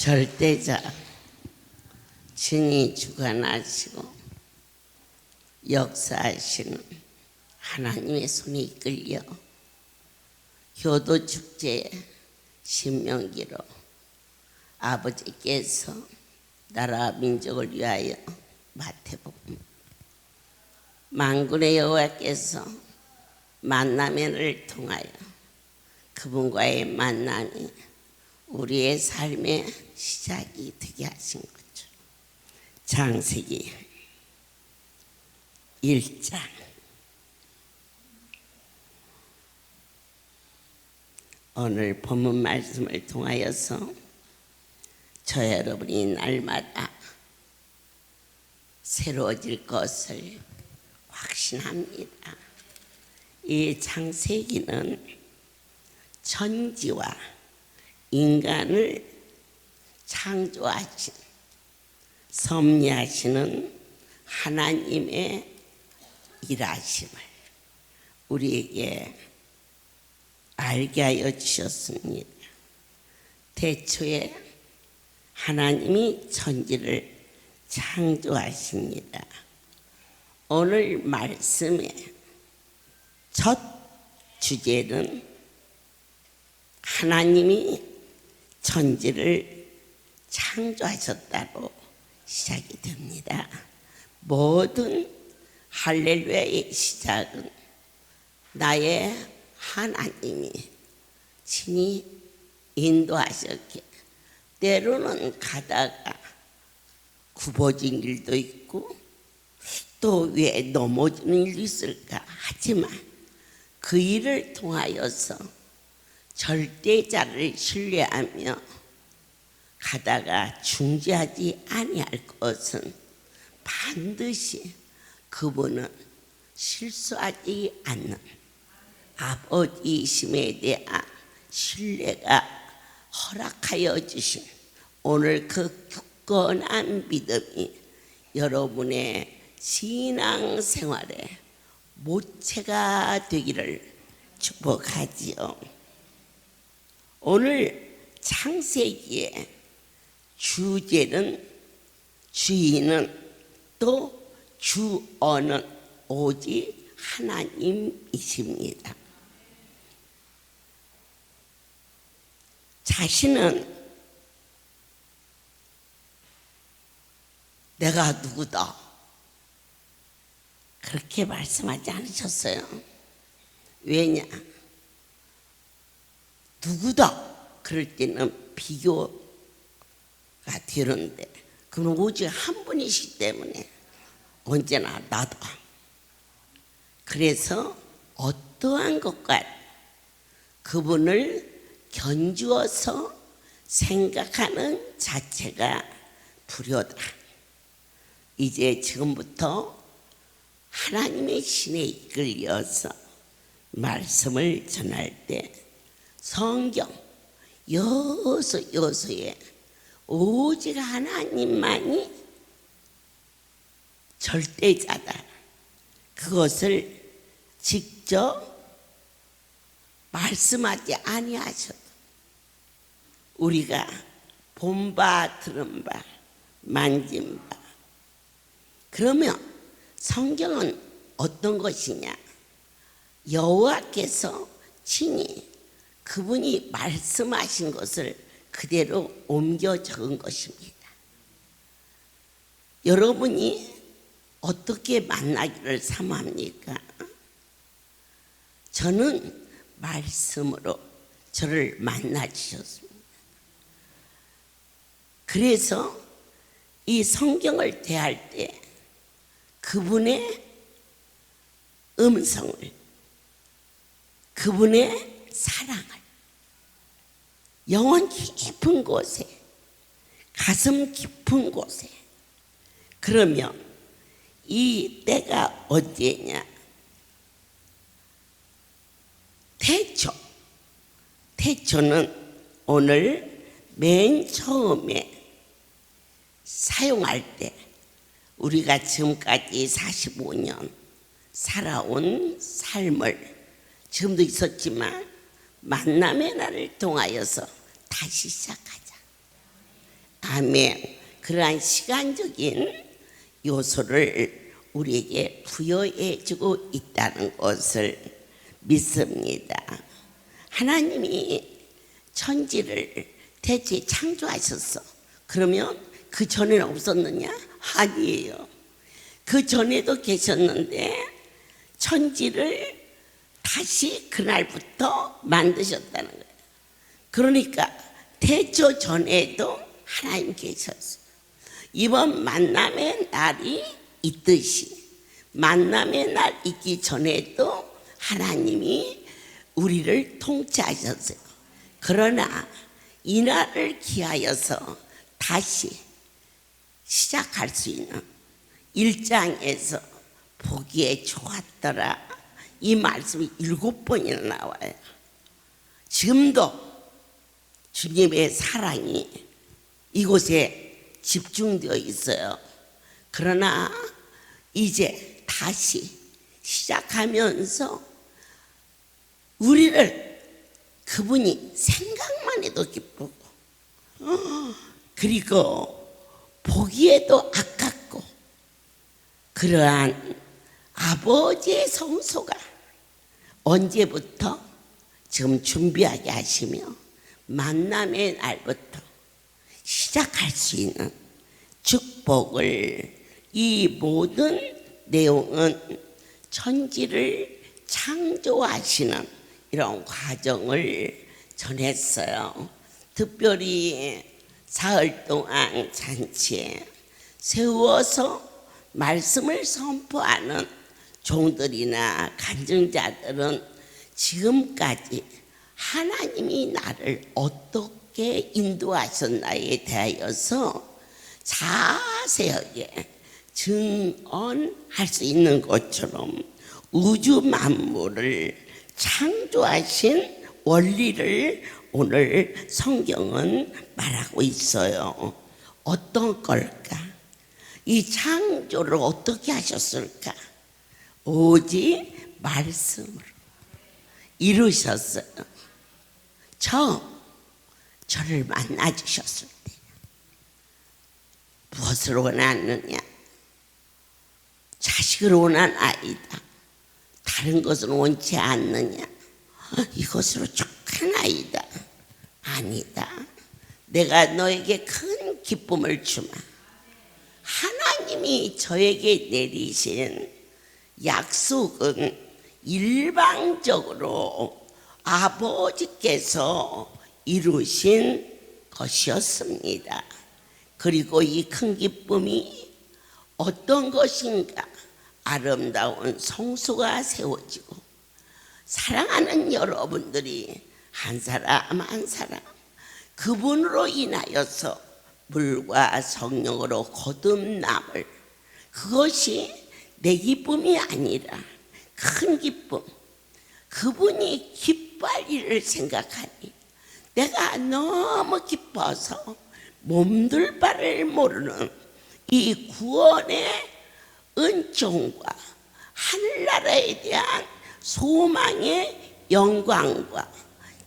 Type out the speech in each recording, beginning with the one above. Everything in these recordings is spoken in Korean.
절대자 친히 주관하시고 역사하시는 하나님의 손에 이끌려 효도축제 신명기로 아버지께서 나라와 민족을 위하여 마태복음 만군의 여호와께서 만나면을 통하여 그분과의 만남이 우리의 삶의 시작이 되게 하신 거죠. 창세기 1장 오늘 본문 말씀을 통하여서 저 여러분이 날마다 새로워질 것을 확신합니다. 이 창세기는 천지와 인간을 창조하신 섭리하시는 하나님의 일하심을 우리에게 알게 하여 주셨습니다. 태초에 하나님이 천지를 창조하십니다. 오늘 말씀의 첫 주제는 하나님이 천지를 창조하셨다고 시작이 됩니다. 모든 할렐루야의 시작은 나의 하나님이 친히 인도하셨기에 때로는 가다가 굽어진 일도 있고 또 왜 넘어지는 일도 있을까 하지만 그 일을 통하여서 절대자를 신뢰하며 가다가 중지하지 아니할 것은 반드시 그분은 실수하지 않는 아버지이심에 대한 신뢰가 허락하여 주신 오늘 그 굳건한 믿음이 여러분의 신앙생활에 모체가 되기를 축복하지요. 오늘 창세기의 주제는 주인은 또 주어는 오직 하나님이십니다. 자신은 내가 누구다 그렇게 말씀하지 않으셨어요. 왜냐? 누구다 그럴 때는 비교가 되는데 그럼 오직 한 분이시기 때문에 언제나 나다. 그래서 어떠한 것과 그분을 견주어서 생각하는 자체가 불효다. 이제 지금부터 하나님의 신에 이끌려서 말씀을 전할 때 성경 요소에 오직 하나님만이 절대자다. 그것을 직접 말씀하지 아니하셔도 우리가 본 바 들은 바 만진 바 그러면 성경은 어떤 것이냐? 여호와께서 친히 그분이 말씀하신 것을 그대로 옮겨 적은 것입니다. 여러분이 어떻게 만나기를 삼합니까? 저는 말씀으로 저를 만나 주셨습니다. 그래서 이 성경을 대할 때 그분의 음성을, 그분의 사랑을 영혼 깊은 곳에, 가슴 깊은 곳에, 그러면 이 때가 언제냐? 태초는 오늘 맨 처음에 사용할 때 우리가 지금까지 45년 살아온 삶을 지금도 있었지만 만남의 날을 통하여서 다시 시작하자. 아멘. 그러한 시간적인 요소를 우리에게 부여해 주고 있다는 것을 믿습니다. 하나님이 천지를 대체 창조하셨어. 그러면 그 전에는 없었느냐? 아니에요. 그 전에도 계셨는데 천지를 다시 그날부터 만드셨다는 거예요. 그러니까 태초 전에도 하나님 계셨어요. 이번 만남의 날이 있듯이 만남의 날 있기 전에도 하나님이 우리를 통치하셨어요. 그러나 이 날을 기하여서 다시 시작할 수 있는 1장에서 보기에 좋았더라 이 말씀이 7번이나 나와요. 지금도 주님의 사랑이 이곳에 집중되어 있어요. 그러나 이제 다시 시작하면서 우리를 그분이 생각만 해도 기쁘고 그리고 보기에도 아깝고 그러한 아버지의 성소가 언제부터 지금 준비하게 하시며 만남의 날부터 시작할 수 있는 축복을, 이 모든 내용은 천지를 창조하시는 이런 과정을 전했어요. 특별히 사흘 동안 잔치에 세워서 말씀을 선포하는 종들이나 간증자들은 지금까지 하나님이 나를 어떻게 인도하셨나에 대하여서 자세하게 증언할 수 있는 것처럼 우주 만물을 창조하신 원리를 오늘 성경은 말하고 있어요. 어떤 걸까? 이 창조를 어떻게 하셨을까? 오직 말씀으로 이루셨어요. 저를 만나 주셨을 때 무엇을 원하느냐? 자식을 원하나이다. 다른 것을 원치 않느냐? 이것으로 족하나이다. 아니다. 내가 너에게 큰 기쁨을 주마. 하나님이 저에게 내리신 약속은 일방적으로 아버지께서 이루신 것이었습니다. 그리고 이 큰 기쁨이 어떤 것인가? 아름다운 성소가 세워지고 사랑하는 여러분들이 한 사람 한 사람 그분으로 인하여서 물과 성령으로 거듭남을, 그것이 내 기쁨이 아니라 큰 기쁨, 그분이 기뻐할 일을 생각하니 내가 너무 기뻐서 몸둘 바를 모르는 이 구원의 은총과 하늘나라에 대한 소망의 영광과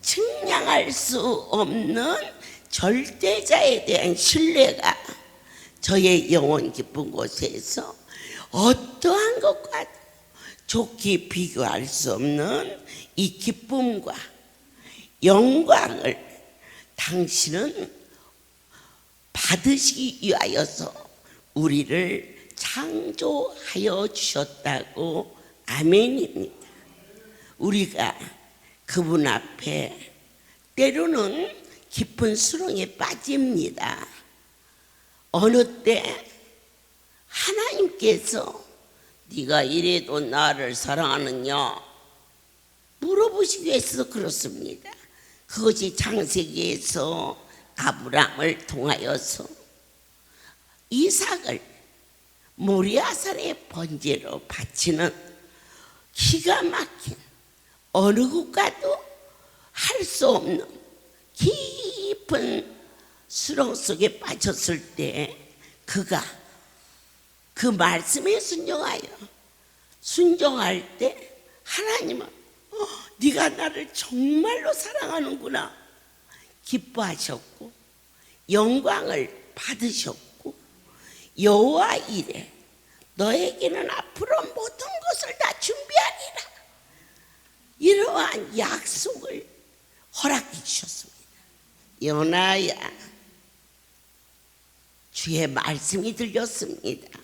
측량할 수 없는 절대자에 대한 신뢰가 저의 영혼 깊은 곳에서 어떠한 것과 좋게 비교할 수 없는 이 기쁨과 영광을 당신은 받으시기 위하여서 우리를 창조하여 주셨다고 아멘입니다. 우리가 그분 앞에 때로는 깊은 수렁에 빠집니다. 어느 때 하나님께서 네가 이래도 나를 사랑하느냐 물어보시기 위해서 그렇습니다. 그것이 창세기에서 아브람을 통하여서 이삭을 모리아산의 번제로 바치는 기가 막힌 어느 국가도 할 수 없는 깊은 수렁 속에 빠졌을 때 그가 그 말씀에 순종할 때 하나님은 네가 나를 정말로 사랑하는구나 기뻐하셨고 영광을 받으셨고 여호와 이래 너에게는 앞으로 모든 것을 다 준비하리라 이러한 약속을 허락해 주셨습니다. 요나야 주의 말씀이 들렸습니다.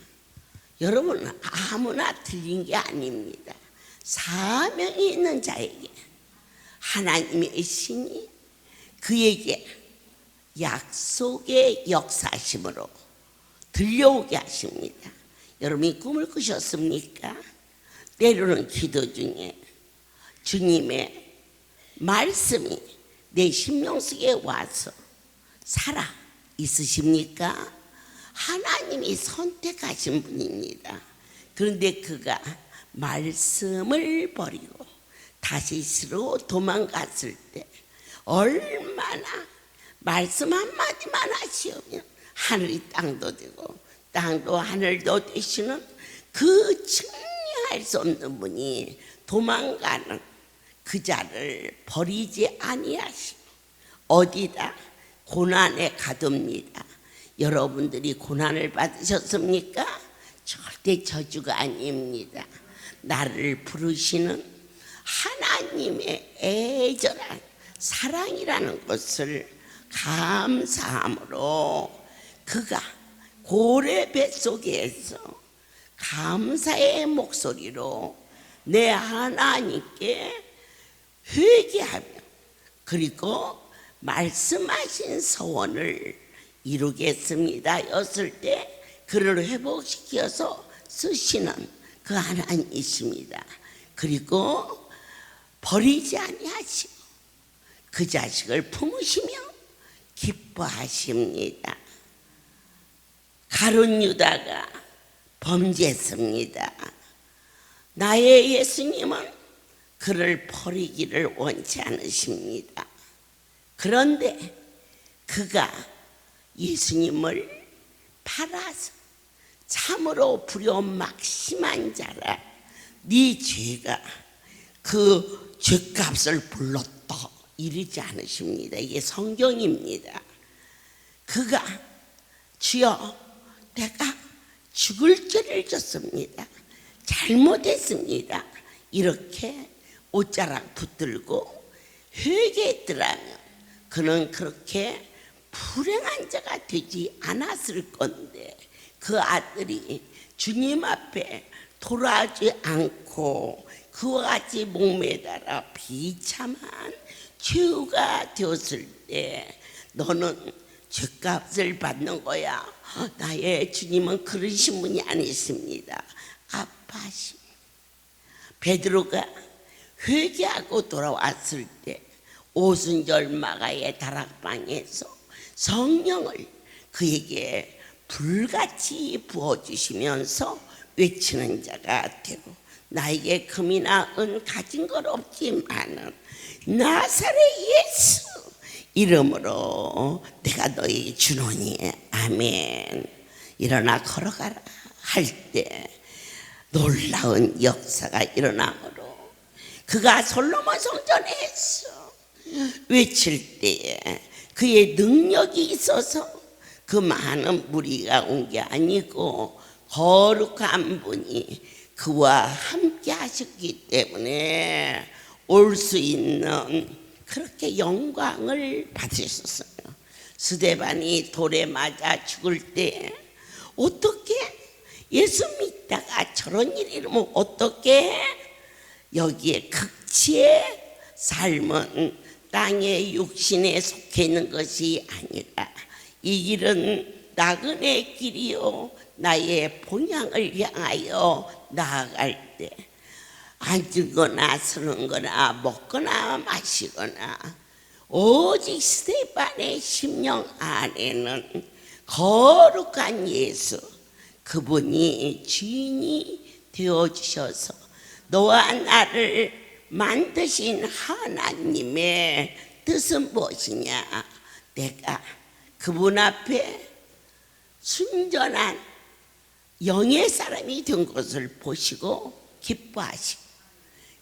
여러분 아무나 들린 게 아닙니다. 사명이 있는 자에게 하나님의 신이 그에게 약속의 역사심으로 들려오게 하십니다. 여러분이 꿈을 꾸셨습니까? 때로는 기도 중에 주님의 말씀이 내 심령 속에 와서 살아 있으십니까? 하나님이 선택하신 분입니다. 그런데 그가 말씀을 버리고 다시스로 도망갔을 때 얼마나 말씀 한마디만 하시오면 하늘이 땅도 되고 땅도 하늘도 되시는 그 측량할 수 없는 분이 도망가는 그 자를 버리지 아니하시고 어디다 고난에 가둡니다. 여러분들이 고난을 받으셨습니까? 절대 저주가 아닙니다. 나를 부르시는 하나님의 애절한 사랑이라는 것을 감사함으로 그가 고래 뱃속에서 감사의 목소리로 내 하나님께 회개하며 그리고 말씀하신 서원을 이루겠습니다 였을 때 그를 회복시켜서 쓰시는 그 하나님이십니다. 그리고 버리지 아니하시고 그 자식을 품으시며 기뻐하십니다. 가룟 유다가 범죄했습니다. 나의 예수님은 그를 버리기를 원치 않으십니다. 그런데 그가 예수님을 팔아서 참으로 불효막심한 자라 네 죄가 그 죄값을 불렀다 이르지 않으십니다. 이게 성경입니다. 그가 주여 내가 죽을 죄를 졌습니다. 잘못했습니다. 이렇게 옷자락 붙들고 회개했더라면 그는 그렇게 불행한 자가 되지 않았을 건데 그 아들이 주님 앞에 돌아오지 않고 그와 같이 목매달아 비참한 죄우가 되었을 때 너는 죄값을 받는 거야. 나의 주님은 그러신 분이 아니십니다. 아파하십니다. 베드로가 회개하고 돌아왔을 때 오순절 마가의 다락방에서 성령을 그에게 불같이 부어주시면서 외치는 자가 되고 나에게 금이나 은 가진 것 없지만은 나사렛 예수 이름으로 내가 너에게 주노니 아멘. 일어나 걸어가라 할 때 놀라운 역사가 일어나므로 그가 솔로몬 성전에서 외칠 때에 그의 능력이 있어서 그 많은 무리가 온 게 아니고 거룩한 분이 그와 함께 하셨기 때문에 올 수 있는 그렇게 영광을 받으셨어요. 스데반이 돌에 맞아 죽을 때 어떻게 예수 믿다가 저런 일이 일어나면 어떻게 여기에 극치의 삶은 땅의 육신에 속해 있는 것이 아니라 이 길은 나그네 길이요 나의 본향을 향하여 나아갈 때 앉거나 서는거나 먹거나 마시거나 오직 스데반의 심령 안에는 거룩한 예수 그분이 주인이 되어주셔서 너와 나를 만드신 하나님의 뜻은 무엇이냐. 내가 그분 앞에 순전한 영의 사람이 된 것을 보시고 기뻐하시고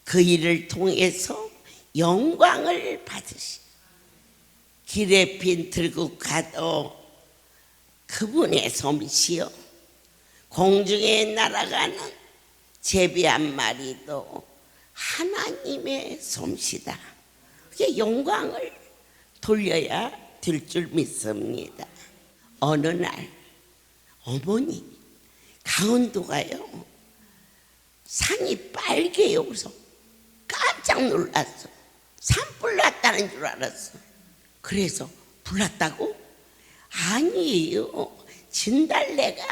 그 일을 통해서 영광을 받으시고 길에 빈들고 가도 그분의 솜씨요 공중에 날아가는 제비 한 마리도 하나님의 솜씨다. 그게 영광을 돌려야 될 줄 믿습니다. 어느 날 어머니 강원도가요 산이 빨개요. 그래서 깜짝 놀랐어. 산불 났다는 줄 알았어. 그래서 불났다고? 아니에요. 진달래가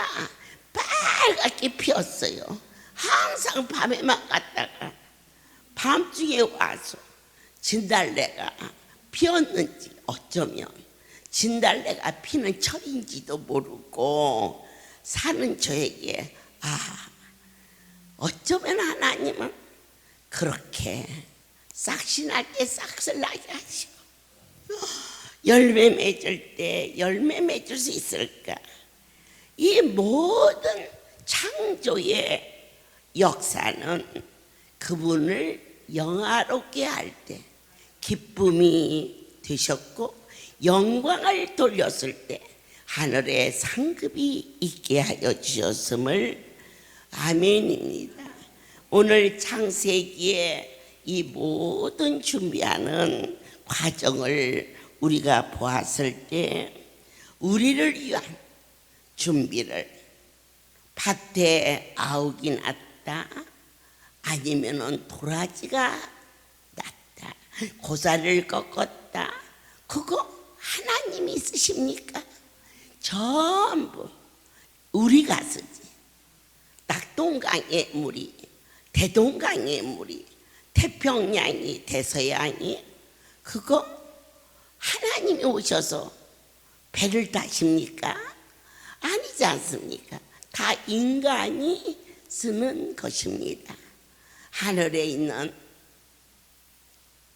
빨갛게 피었어요. 항상 밤에만 갔다가 밤중에 와서 진달래가 피었는지 어쩌면 진달래가 피는 철인지도 모르고 사는 저에게 어쩌면 하나님은 그렇게 싹신하게 싹을 나게 하시고 열매 맺을 때 열매 맺을 수 있을까. 이 모든 창조의 역사는 그분을 영화롭게 할 때 기쁨이 되셨고 영광을 돌렸을 때 하늘에 상급이 있게 하여 주셨음을 아멘입니다. 오늘 창세기에 이 모든 준비하는 과정을 우리가 보았을 때 우리를 위한 준비를 밭에 아욱이 났다 아니면은 도라지가 났다 고사를 꺾었다 그거 하나님이 쓰십니까? 전부 우리가 쓰지. 낙동강의 물이 대동강의 물이 태평양이 대서양이 그거 하나님이 오셔서 배를 타십니까? 아니지 않습니까? 다 인간이 쓰는 것입니다. 하늘에 있는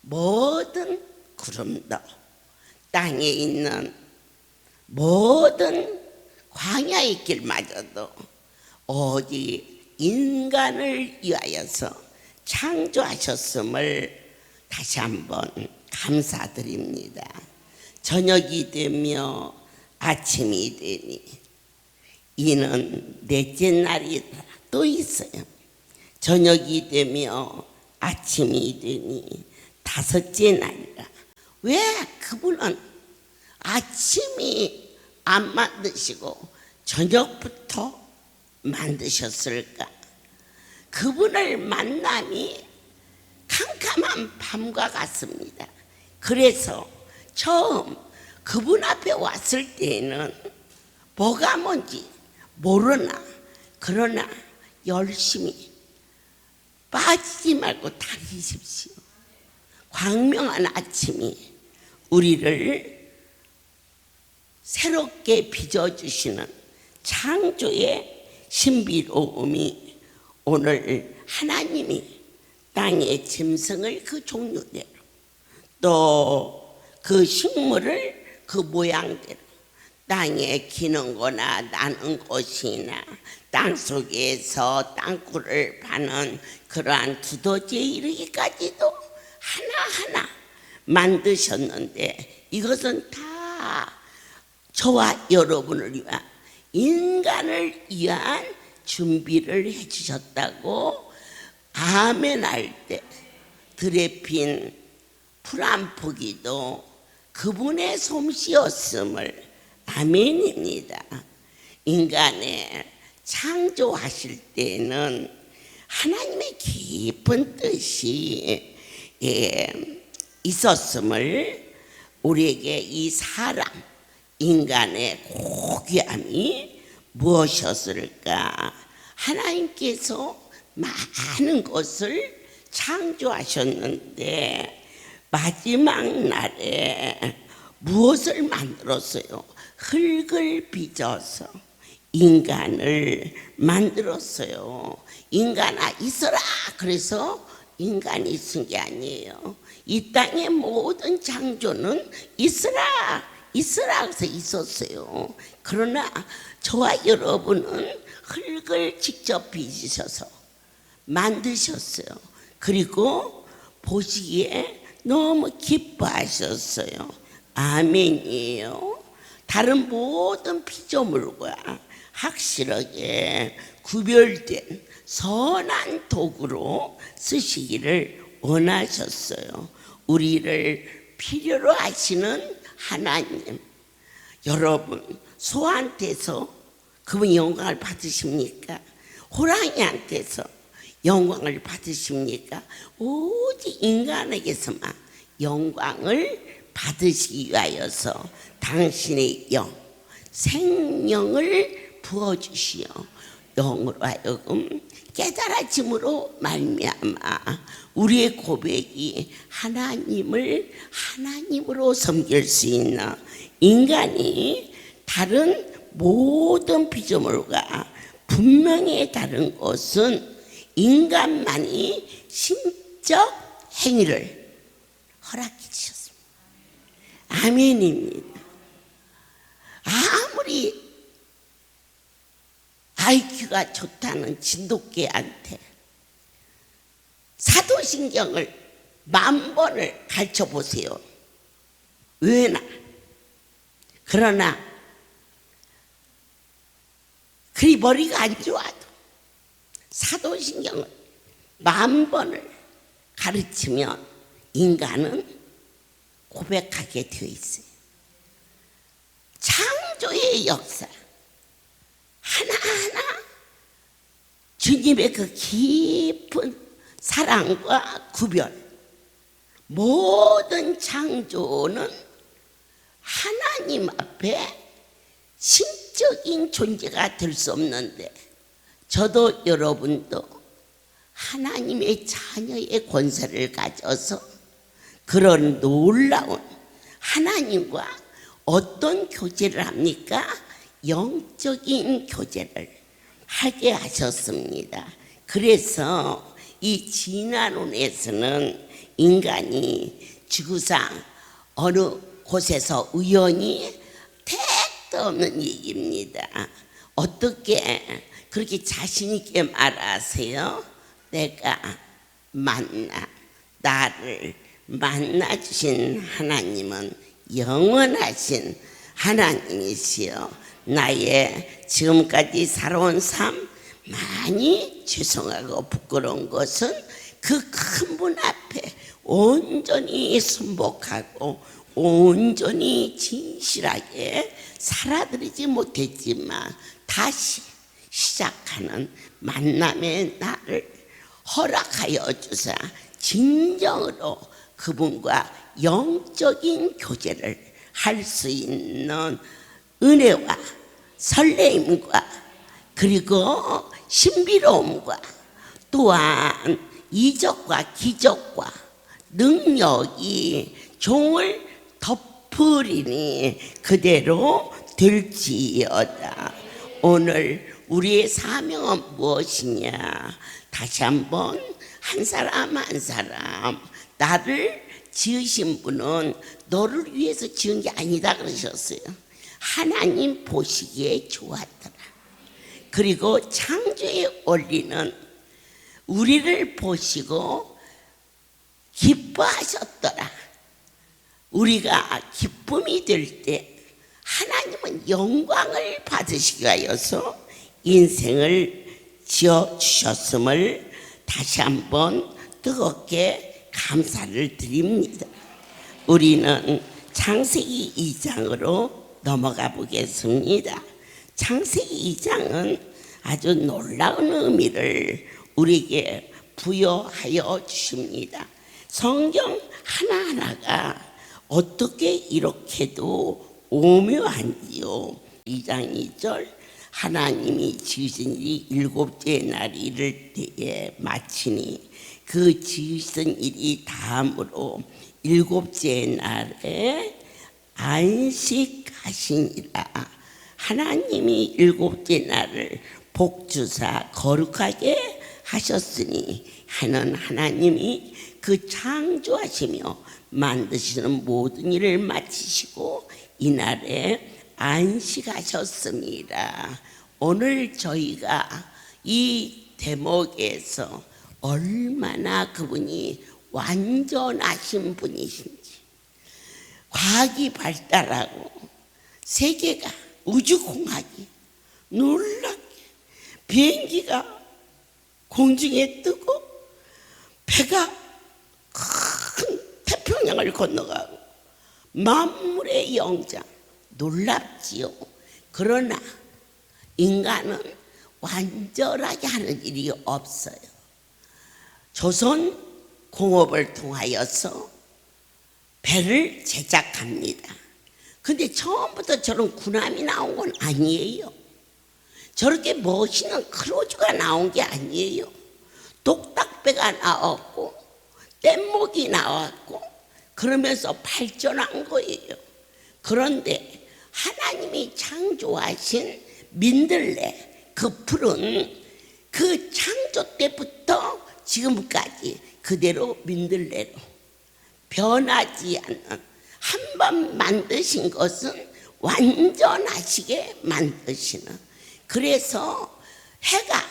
모든 구름도 땅에 있는 모든 광야의 길마저도 오직 인간을 위하여서 창조하셨음을 다시 한번 감사드립니다. 저녁이 되며 아침이 되니 이는 넷째 날이 또 있어요. 저녁이 되며 아침이 되니 다섯째 날이라. 왜 그분은 아침이 안 만드시고 저녁부터 만드셨을까? 그분을 만남이 캄캄한 밤과 같습니다. 그래서 처음 그분 앞에 왔을 때에는 뭐가 뭔지 모르나 그러나 열심히 빠지지 말고 다니십시오. 광명한 아침이 우리를 새롭게 빚어주시는 창조의 신비로움이 오늘 하나님이 땅의 짐승을 그 종류대로 또 그 식물을 그 모양대로 땅에 기는 거나 나는 곳이나 땅속에서 땅굴을 파는 그러한 두더지에 이르기까지도 하나하나 만드셨는데 이것은 다 저와 여러분을 위한 인간을 위한 준비를 해주셨다고 아멘할 때 들에 핀 풀 한 포기도 그분의 솜씨였음을 아멘입니다. 인간의 창조하실 때는 하나님의 깊은 뜻이 있었음을 우리에게 이 사람 인간의 고귀함이 무엇이었을까? 하나님께서 많은 것을 창조하셨는데 마지막 날에 무엇을 만들었어요? 흙을 빚어서 인간을 만들었어요. 인간아 있어라 그래서 인간이 있은 게 아니에요. 이 땅의 모든 창조는 있으라 그래서 있었어요. 그러나 저와 여러분은 흙을 직접 빚으셔서 만드셨어요. 그리고 보시기에 너무 기뻐하셨어요. 아멘이에요. 다른 모든 피조물과 확실하게 구별된 선한 도구로 쓰시기를 원하셨어요. 우리를 필요로 하시는 하나님, 여러분 소한테서 그분 영광을 받으십니까? 호랑이한테서 영광을 받으십니까? 오직 인간에게서만 영광을 받으시기 위하여서 당신의 영, 생명을 부어주시어 영으로 하여금 깨달아짐으로 말미암아 우리의 고백이 하나님을 하나님으로 섬길 수 있는 인간이 다른 모든 피조물과 분명히 다른 것은 인간만이 신적 행위를 허락해 주셨습니다. 아멘입니다. 아무리 IQ가 좋다는 진돗개한테 사도신경을 10,000번을 가르쳐 보세요. 왜나 그러나 그리 머리가 안 좋아도 사도신경을 10,000번을 가르치면 인간은 고백하게 되어 있어요. 창조의 역사 하나하나 주님의 그 깊은 사랑과 구별, 모든 창조는 하나님 앞에 신적인 존재가 될 수 없는데, 저도 여러분도 하나님의 자녀의 권세를 가져서 그런 놀라운 하나님과 어떤 교제를 합니까? 영적인 교제를 하게 하셨습니다. 그래서 이 진화론에서는 인간이 지구상 어느 곳에서 우연히 택도 없는 얘기입니다. 어떻게 그렇게 자신 있게 말하세요? 내가 나를 만나 주신 하나님은 영원하신 하나님이시여, 나의 지금까지 살아온 삶 많이 죄송하고 부끄러운 것은 그 큰 분 앞에 온전히 순복하고 온전히 진실하게 살아드리지 못했지만 다시 시작하는 만남의 날을 허락하여 주사 진정으로 그분과 영적인 교제를 할 수 있는 은혜와 설레임과 그리고 신비로움과 또한 이적과 기적과 능력이 종을 덮으리니 그대로 될지어다. 오늘 우리의 사명은 무엇이냐? 다시 한번 한 사람 한 사람, 나를 지으신 분은 너를 위해서 지은 게 아니다 그러셨어요. 하나님 보시기에 좋았더라. 그리고 창조의 원리는 우리를 보시고 기뻐하셨더라. 우리가 기쁨이 될 때 하나님은 영광을 받으시기 위하여서 인생을 지어주셨음을 다시 한번 뜨겁게 감사를 드립니다. 우리는 창세기 2장으로 넘어가 보겠습니다. 창세기 2장은 아주 놀라운 의미를 우리에게 부여하여 주십니다. 성경 하나하나가 어떻게 이렇게도 오묘한지요. 2장 2절, 하나님이 지으신 일이 7째 날이 이를 때에 마치니 그 지으신 일이 다음으로 7째 날에 안식하시니라. 하나님이 7째 날을 복주사 거룩하게 하셨으니 하는 하나님이 그 창조하시며 만드시는 모든 일을 마치시고 이날에 안식하셨습니다. 오늘 저희가 이 대목에서 얼마나 그분이 완전하신 분이신지, 과학이 발달하고 세계가 우주공학이 놀랍게 비행기가 공중에 뜨고 배가 큰 태평양을 건너가고 만물의 영장 놀랍지요. 그러나 인간은 완전하게 하는 일이 없어요. 조선 공업을 통하여서 배를 제작합니다. 근데 처음부터 저런 군함이 나온 건 아니에요. 저렇게 멋있는 크루즈가 나온 게 아니에요. 독닥배가 나왔고 뗏목이 나왔고 그러면서 발전한 거예요. 그런데 하나님이 창조하신 민들레, 그 풀은 그 창조 때부터 지금까지 그대로 민들레로 변하지 않는, 한 번 만드신 것은 완전하시게 만드시는. 그래서 해가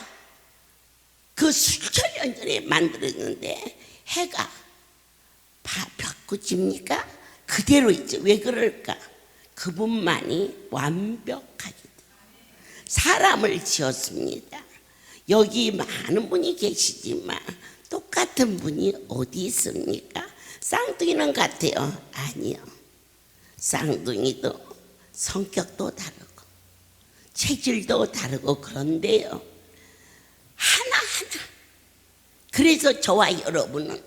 그 수천 년 전에 만들었는데 해가 바꾸집니까? 그대로 있죠. 왜 그럴까? 그분만이 완벽하게 사람을 지었습니다. 여기 많은 분이 계시지만 똑같은 분이 어디 있습니까? 쌍둥이는 같아요? 아니요. 쌍둥이도 성격도 다르고 체질도 다르고 그런데요, 하나하나. 그래서 저와 여러분은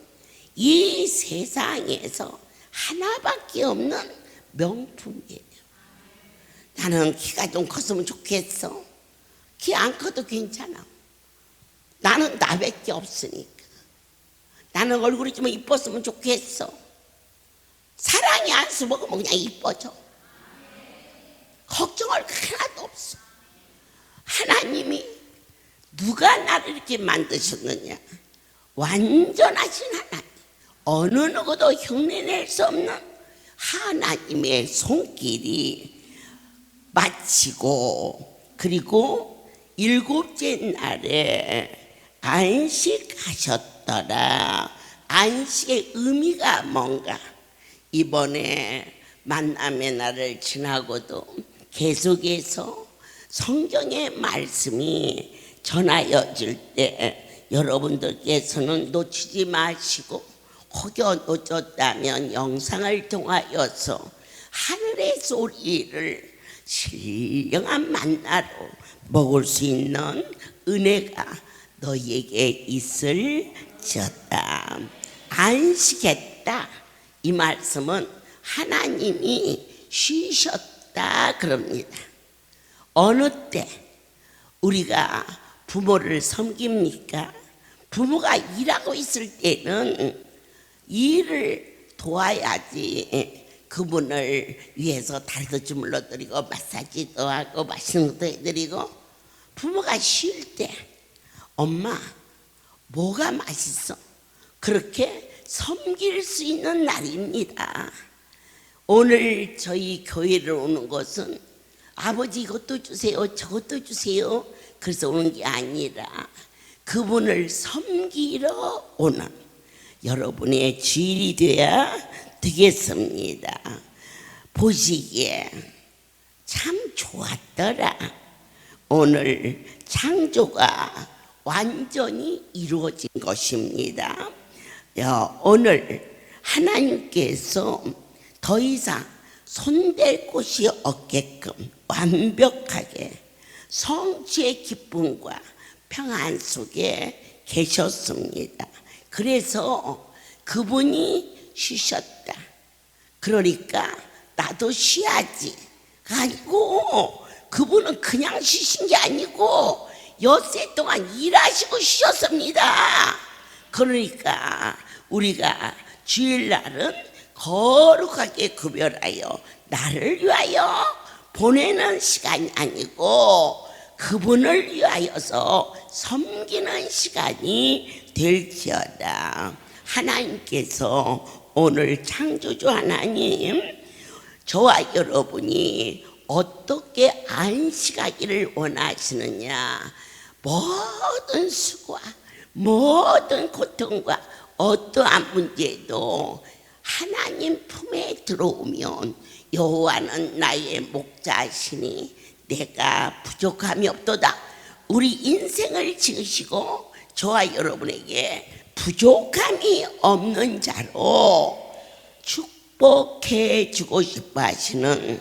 이 세상에서 하나밖에 없는 명품이에요. 나는 키가 좀 컸으면 좋겠어. 키 안 커도 괜찮아. 나는 나밖에 없으니까. 나는 얼굴이 좀 이뻤으면 좋겠어. 사랑이 안 쓰먹으면 그냥 이뻐져. 걱정할 거 하나도 없어. 하나님이 누가 나를 이렇게 만드셨느냐? 완전하신 하나님, 어느 누구도 흉내낼 수 없는 하나님의 손길이 마치고, 그리고 일곱째 날에 안식하셨더라. 안식의 의미가 뭔가? 이번에 만남의 날을 지나고도 계속해서 성경의 말씀이 전하여질 때 여러분들께서는 놓치지 마시고, 혹여 놓쳤다면 영상을 통하여서 하늘의 소리를 신령한 만나로 먹을 수 있는 은혜가 너희에게 있을지어다. 안식했다, 이 말씀은 하나님이 쉬셨다 그럽니다. 어느 때 우리가 부모를 섬깁니까? 부모가 일하고 있을 때는 일을 도와야지. 그분을 위해서 다리도 주물러드리고 마사지도 하고 맛있는 것도 해드리고. 부모가 쉴 때 엄마 뭐가 맛있어? 그렇게 섬길 수 있는 날입니다. 오늘 저희 교회를 오는 것은 아버지 이것도 주세요 저것도 주세요 그래서 오는 게 아니라 그분을 섬기러 오는 여러분의 주일이 되어야 되겠습니다. 보시기에 참 좋았더라. 오늘 창조가 완전히 이루어진 것입니다. 오늘 하나님께서 더 이상 손댈 곳이 없게끔 완벽하게 성취의 기쁨과 평안 속에 계셨습니다. 그래서 그분이 쉬셨다. 그러니까 나도 쉬어야지 아니고, 그분은 그냥 쉬신 게 아니고 엿새 동안 일하시고 쉬셨습니다. 그러니까 우리가 주일날은 거룩하게 구별하여 나를 위하여 보내는 시간이 아니고 그분을 위하여서 섬기는 시간이 될지어다. 하나님께서 오늘 창조주 하나님, 저와 여러분이 어떻게 안식하기를 원하시느냐? 모든 수고와 모든 고통과 어떠한 문제도 하나님 품에 들어오면 여호와는 나의 목자시니 내가 부족함이 없도다. 우리 인생을 지으시고 저와 여러분에게 부족함이 없는 자로 축복해 주고 싶어 하시는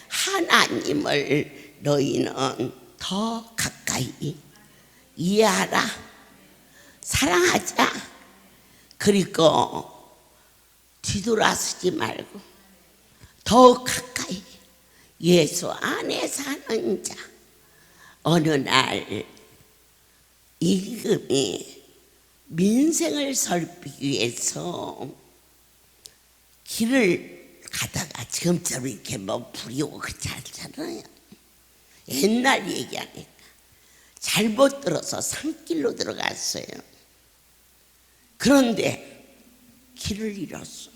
하나님을 너희는 더 가까이 이해하라, 사랑하자. 그리고 뒤돌아서지 말고 더 가까이 예수 안에 사는 자. 어느 날 임금이 민생을 살피기 위해서 길을 가다가 지금처럼 이렇게 뭐 불이 오고 그렇지 않잖아요. 옛날 얘기하니까 잘못 들어서 산길로 들어갔어요. 그런데 길을 잃었어.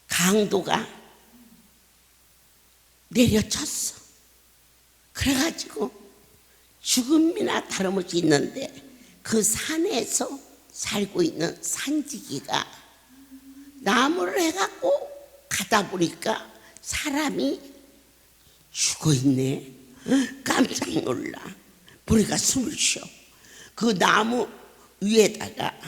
강도가 내려쳤어. 그래가지고 죽음이나 다름없이 있는데 그 산에서 살고 있는 산지기가 나무를 해갖고 가다 보니까 사람이 죽어있네. 깜짝 놀라. 보니까 숨을 쉬어. 그 나무 위에다가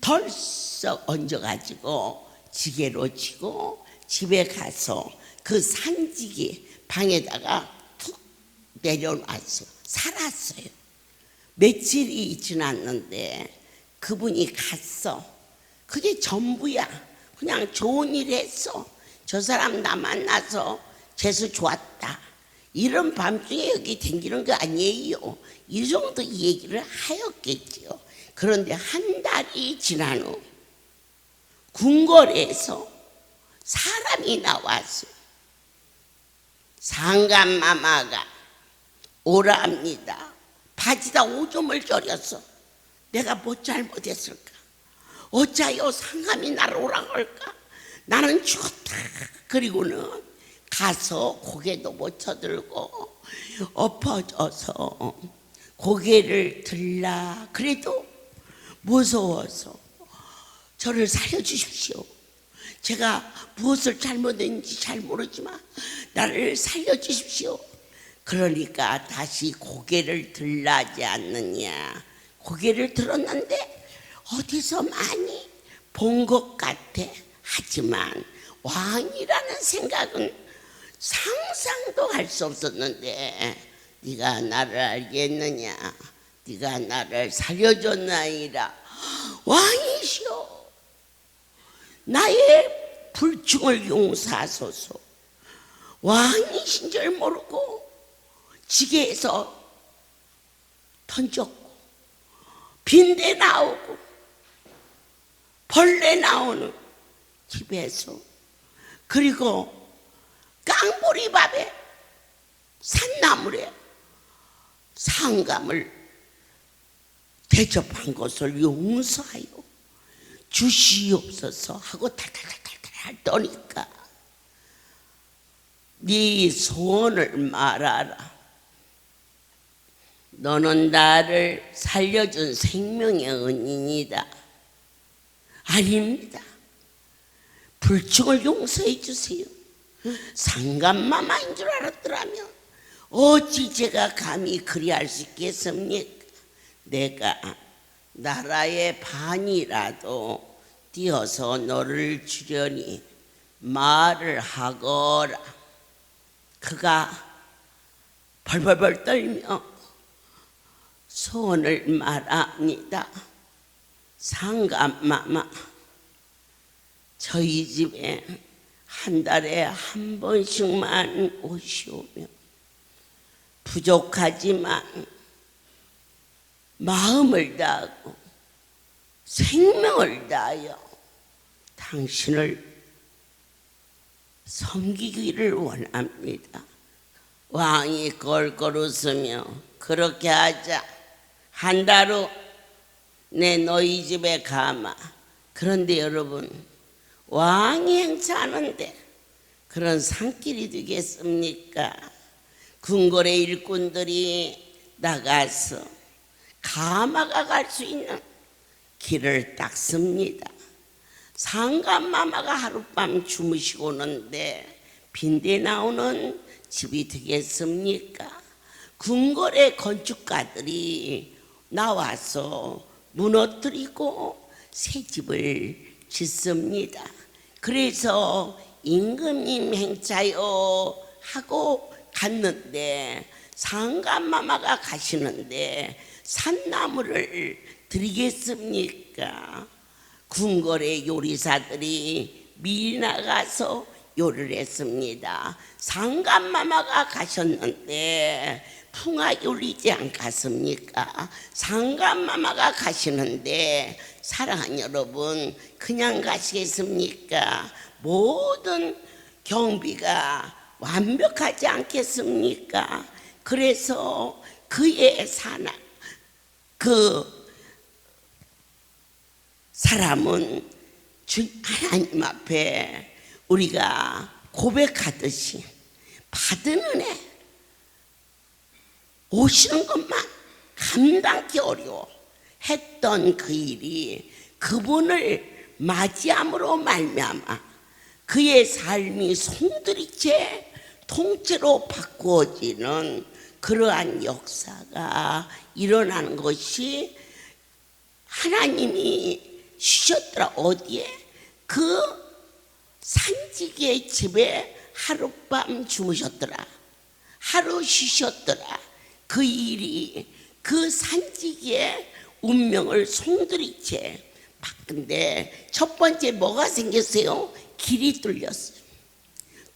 덜썩 얹어가지고 지게로 치고 집에 가서 그 산지기 방에다가 툭 내려놨어요. 살았어요. 며칠이 지났는데 그분이 갔어. 그게 전부야. 그냥 좋은 일 했어. 저 사람 나 만나서 재수 좋았다. 이런 밤중에 여기 댕기는 거 아니에요. 이 정도 얘기를 하였겠지요. 그런데 한 달이 지난 후 궁궐에서 사람이 나왔어요. 상감마마가 오랍니다. 바지다 오줌을 졸였어. 내가 뭐 잘못했을까? 어찌하여 상감이 나를 오라고 할까? 나는 죽었다. 그리고는 가서 고개도 못 쳐들고 엎어져서 고개를 들라. 그래도 무서워서 저를 살려주십시오. 제가 무엇을 잘못했는지 잘 모르지만 나를 살려주십시오. 그러니까 다시 고개를 들라지 않느냐. 고개를 들었는데 어디서 많이 본 것 같아. 하지만 왕이라는 생각은 상상도 할 수 없었는데 네가 나를 알겠느냐. 네가 나를 살려줬나이다. 왕이시여, 나의 불충을 용서하소서. 왕이신 줄 모르고 지게에서 던졌고 빈대 나오고 벌레 나오는 집에서, 그리고 깡보리밥에 산나물에 상감을 대접한 것을 용서하여 주시옵소서 하고 탈탈탈탈 떠니까 네 소원을 말하라. 너는 나를 살려준 생명의 은인이다. 아닙니다. 불충을 용서해 주세요. 상감마마인 줄 알았더라면 어찌 제가 감히 그리할 수 있겠습니까? 내가 나라의 반이라도 띄어서 너를 주려니 말을 하거라. 그가 벌벌벌 떨며 소원을 말합니다. 상감마마, 저희 집에 한 달에 한 번씩만 오시오며 부족하지만 마음을 다하고 생명을 다하여 당신을 섬기기를 원합니다. 왕이 껄껄 웃으며 그렇게 하자. 한 달 후 내 너희 집에 가마. 그런데 여러분, 왕이 행차하는데 그런 산길이 되겠습니까? 궁궐의 일꾼들이 나가서 가마가 갈 수 있는 길을 닦습니다. 상감마마가 하룻밤 주무시고 오는데 빈대 나오는 집이 되겠습니까? 궁궐의 건축가들이 나와서 무너뜨리고 새 집을 짓습니다. 그래서 임금님 행차요 하고 갔는데 상감마마가 가시는데 산나물을 드리겠습니까? 궁궐의 요리사들이 미리 나가서 요리를 했습니다. 상감마마가 가셨는데 풍악이 울리지 않겠습니까? 상감마마가 가시는데 사랑하는 여러분, 그냥 가시겠습니까? 모든 경비가 완벽하지 않겠습니까? 그래서 그의 그 사람은 하나님 앞에 우리가 고백하듯이 받은 은혜 오시는 것만 감당하기 어려워 했던 그 일이 그분을 맞이함으로 말미암아 그의 삶이 송두리째 통째로 바꾸어지는 그러한 역사가 일어나는 것이 하나님이 쉬셨더라. 어디에? 그 산지기의 집에 하룻밤 주무셨더라. 하루 쉬셨더라. 그 일이 그 산지기의 운명을 송두리째 바꾼데, 첫 번째 뭐가 생겼어요? 길이 뚫렸어요.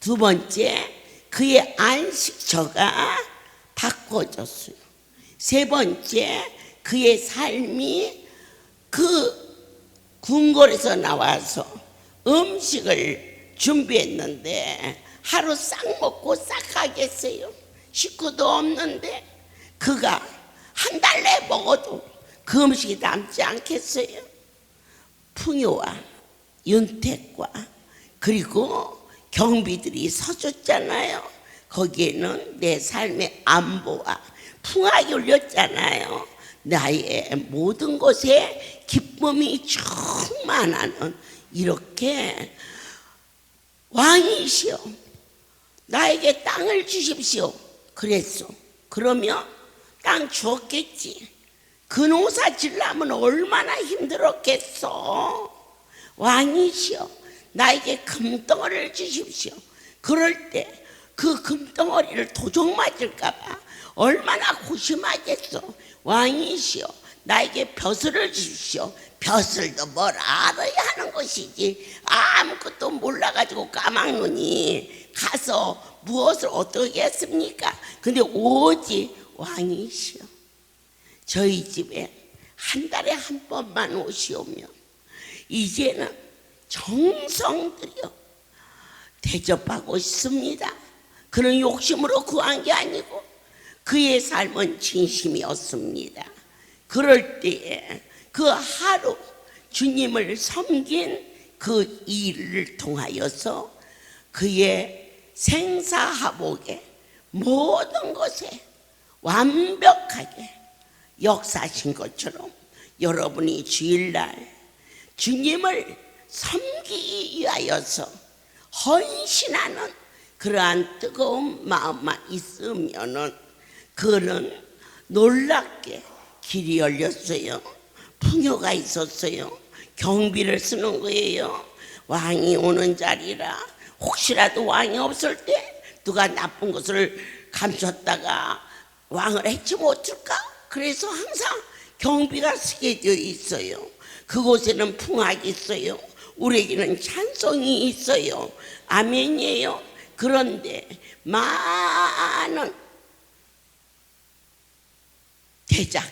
두 번째, 그의 안식처가 바꿔졌어요. 세 번째, 그의 삶이 그 궁궐에서 나와서 음식을 준비했는데 하루 싹 먹고 싹 가겠어요. 식구도 없는데 그가 한 달 내 먹어도 그 음식이 남지 않겠어요. 풍요와 윤택과 그리고 경비들이 서줬잖아요. 거기에는 내 삶의 안보와 풍악이 올렸잖아요. 나의 모든 것에 기쁨이 충만하는 이렇게 왕이시여 나에게 땅을 주십시오 그랬어. 그러면 땅 주었겠지. 그 농사 지려면 얼마나 힘들었겠어. 왕이시여 나에게 금덩어리를 주십시오. 그럴 때 그 금덩어리를 도적 맞을까봐 얼마나 고심하겠어. 왕이시여 나에게 벼슬을 주십시오. 벼슬도 뭘 알아야 하는 것이지. 아무것도 몰라가지고 까막눈이 가서 무엇을 어떻게 했습니까? 근데 오직 왕이시여 저희 집에 한 달에 한 번만 오시오면 이제는 정성 들여 대접하고 싶습니다. 그런 욕심으로 구한 게 아니고 그의 삶은 진심이었습니다. 그럴 때에 그 하루 주님을 섬긴 그 일을 통하여서 그의 생사하복의 모든 것에 완벽하게 역사하신 것처럼 여러분이 주일날 주님을 섬기기 위하여서 헌신하는 그러한 뜨거운 마음만 있으면은 그는 놀랍게 길이 열렸어요. 풍요가 있었어요. 경비를 쓰는 거예요. 왕이 오는 자리라 혹시라도 왕이 없을 때 누가 나쁜 것을 감췄다가 왕을 해치 못할까? 그래서 항상 경비가 쓰게 되어 있어요. 그곳에는 풍악이 있어요. 우리에게는 찬송이 있어요. 아멘이에요. 그런데 많은 대작,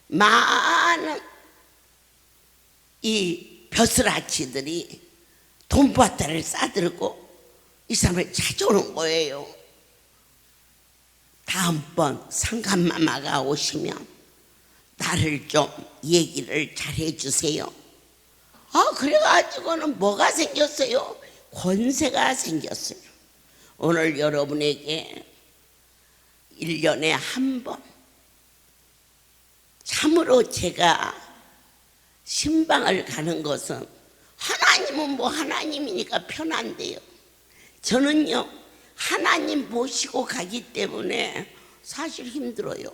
많은 이 벼슬아치들이 돈바다를 싸들고 이 사람을 찾아오는 거예요. 다음번 상간마마가 오시면 나를 좀 얘기를 잘 해주세요. 그래가지고는 뭐가 생겼어요? 권세가 생겼어요. 오늘 여러분에게 1년에 한 번 참으로 제가 신방을 가는 것은 하나님은 뭐 하나님이니까 편한데요. 저는요 하나님 모시고 가기 때문에 사실 힘들어요.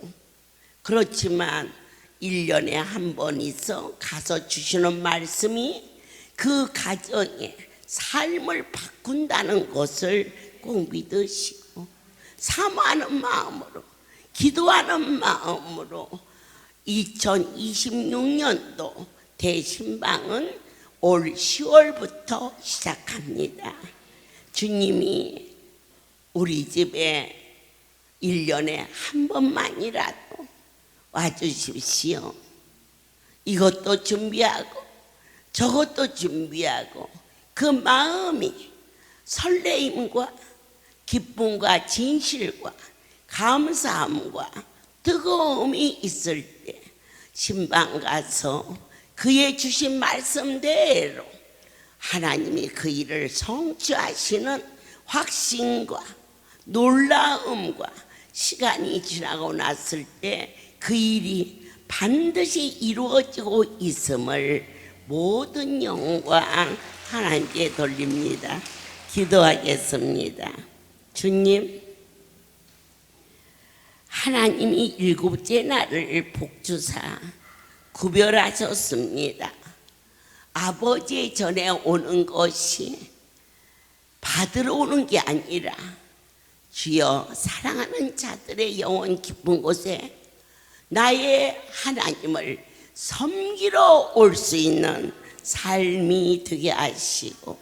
그렇지만 1년에 한 번 있어 가서 주시는 말씀이 그 가정의 삶을 바꾼다는 것을 꼭 믿으시고 사모하는 마음으로 기도하는 마음으로 2026년도 대신방은 올 10월부터 시작합니다. 주님이 우리 집에 1년에 한 번만이라도 와주십시오. 이것도 준비하고 저것도 준비하고 그 마음이 설레임과 기쁨과 진실과 감사함과 뜨거움이 있을 때 신방 가서 그의 주신 말씀대로 하나님이 그 일을 성취하시는 확신과 놀라움과 시간이 지나고 났을 때 그 일이 반드시 이루어지고 있음을 모든 영광 하나님께 돌립니다. 기도하겠습니다. 주님, 하나님이 일곱째 날을 복주사 구별하셨습니다. 아버지 전에 오는 것이 받으러 오는 게 아니라 주여 사랑하는 자들의 영혼 깊은 곳에 나의 하나님을 섬기러 올 수 있는 삶이 되게 하시고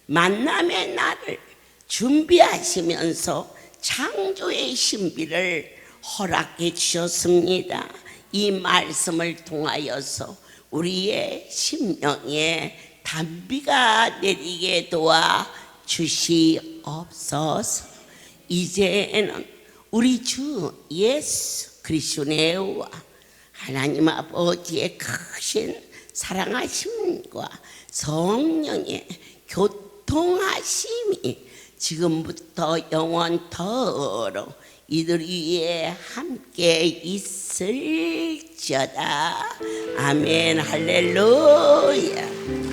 만남의 날을 준비하시면서 창조의 신비를 허락해 주셨습니다. 이 말씀을 통하여서 우리의 심령에 단비가 내리게 도와 주시옵소서. 이제는 우리 주 예수 그리스도의 은혜와 하나님 아버지의 크신 사랑하심과 성령의 교통하심이 지금부터 영원토록 이들 위에 함께 있을지어다. 아멘. 할렐루야.